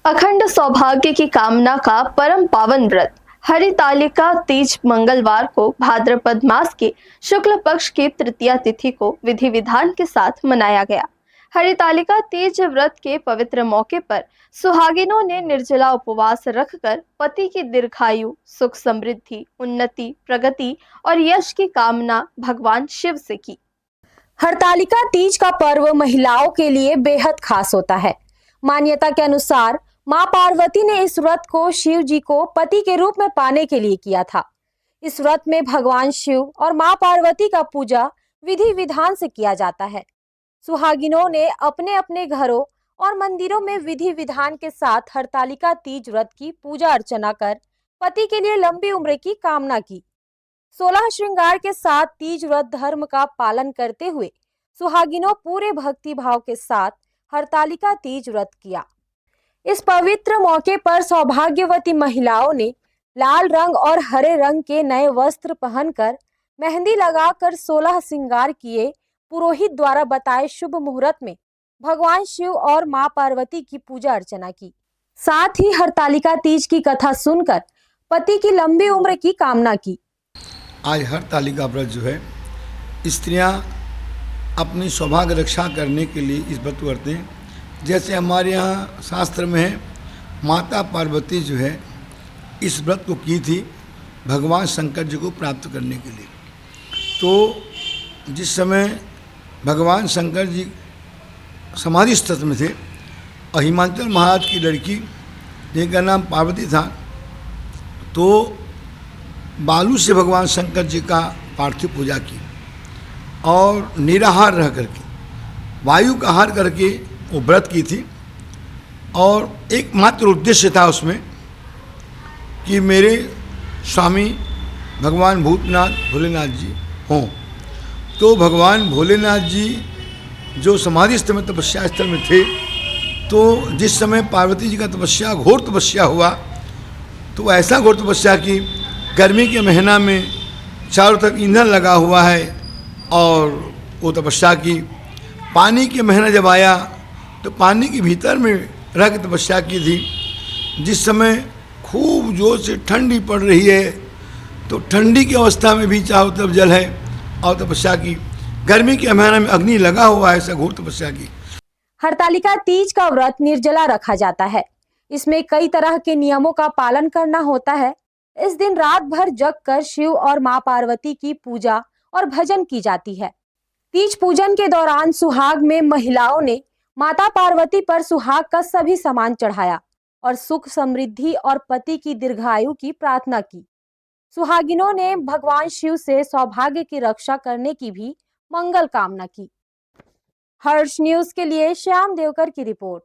अखंड सौभाग्य की कामना का परम पावन व्रत हरितालिका तीज मंगलवार को भाद्रपद मास के शुक्ल पक्ष की तृतीया तिथि को विधि विधान के साथ मनाया गया। हरितालिका तीज व्रत के पवित्र मौके पर सुहागिनों ने निर्जला उपवास रखकर पति की दीर्घायु, सुख समृद्धि, उन्नति, प्रगति और यश की कामना भगवान शिव से की। हरतालिका तीज का पर्व महिलाओं के लिए बेहद खास होता है। मान्यता के अनुसार मां पार्वती ने इस व्रत को शिव जी को पति के रूप में पाने के लिए किया था। इस व्रत में भगवान शिव और मां पार्वती का पूजा विधि विधान से किया जाता है। सुहागिनों ने अपने अपने घरों और मंदिरों में विधि विधान के साथ हरतालिका तीज व्रत की पूजा अर्चना कर पति के लिए लंबी उम्र की कामना की। 16 श्रृंगार के साथ तीज व्रत धर्म का पालन करते हुए सुहागिनों पूरे भक्ति भाव के साथ हरतालिका तीज व्रत किया। इस पवित्र मौके पर सौभाग्यवती महिलाओं ने लाल रंग और हरे रंग के नए वस्त्र पहनकर मेहंदी लगाकर 16 श्रृंगार किए पुरोहित द्वारा बताए शुभ मुहूर्त में भगवान शिव और मां पार्वती की पूजा अर्चना की। साथ ही हरतालिका तीज की कथा सुनकर पति की लंबी उम्र की कामना की। आज हरतालिका व्रत जो है, स्त्रियां अपनी सौभाग्य रक्षा करने के लिए इस व्रत करते हैं। जैसे हमारे यहाँ शास्त्र में है, माता पार्वती जो है इस व्रत को की थी भगवान शंकर जी को प्राप्त करने के लिए। तो जिस समय भगवान शंकर जी समाधि स्थिति में थे और हिमाचल महाराज की लड़की जिनका नाम पार्वती था, तो बालू से भगवान शंकर जी का पार्थिव पूजा की और निराहार रह करके वायु का आहार करके वो व्रत की थी। और एकमात्र उद्देश्य था उसमें कि मेरे स्वामी भगवान भूतनाथ भोलेनाथ जी हों। तो भगवान भोलेनाथ जी जो समाधि स्थल में तपस्या स्थल में थे, तो जिस समय पार्वती जी का तपस्या घोर तपस्या हुआ, तो ऐसा घोर तपस्या की गर्मी के महीना में चारों तरफ ईंधन लगा हुआ है और वो तपस्या की। पानी के महीना जब आया तो पानी के भीतर में रह के तपस्या की थी। जिस समय खूब जोर से ठंडी पड़ रही है, तो ठंडी की अवस्था में भी चारों तरफ जल है और तपस्या की। गर्मी के महीने में अग्नि लगा हुआ है, ऐसा घोर तपस्या की। हरतालिका तीज का व्रत निर्जला रखा जाता है। इसमें कई तरह के नियमों का पालन करना होता है। इस दिन रात भर जग कर शिव और मां पार्वती की पूजा और भजन की जाती है। तीज पूजन के दौरान सुहाग में महिलाओं ने माता पार्वती पर सुहाग का सभी सामान चढ़ाया और सुख समृद्धि और पति की दीर्घायु की प्रार्थना की। सुहागिनों ने भगवान शिव से सौभाग्य की रक्षा करने की भी मंगल कामना की। हर्ष न्यूज के लिए श्याम देवकर की रिपोर्ट।